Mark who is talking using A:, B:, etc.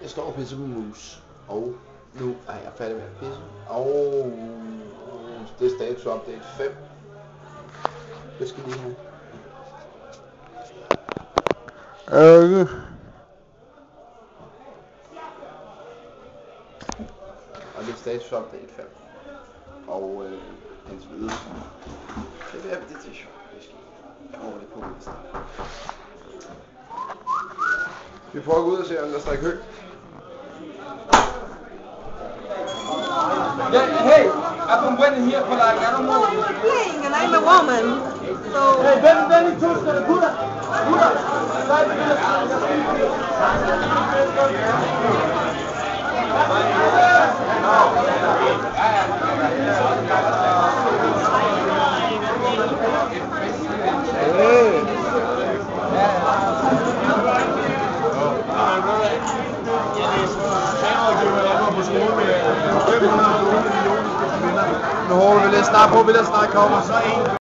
A: Jeg står og pisser på mus. Og nu er jeg færdig med at pisse. Og det er status update 5. Jeg skal lige have. Og det er status update 5. Og hans videre. Det er meditation. Jeg håber det på at starte. Vi prøver at gå ud og se, om der står i kø.
B: Yeah, hey, I've been waiting here for like, I don't know.
C: No, we're playing and I'm a woman, so...
B: Hey, Benny, Tuska, Buddha,
A: Nu håber vi lidt snart på, at vi lidt snart kommer.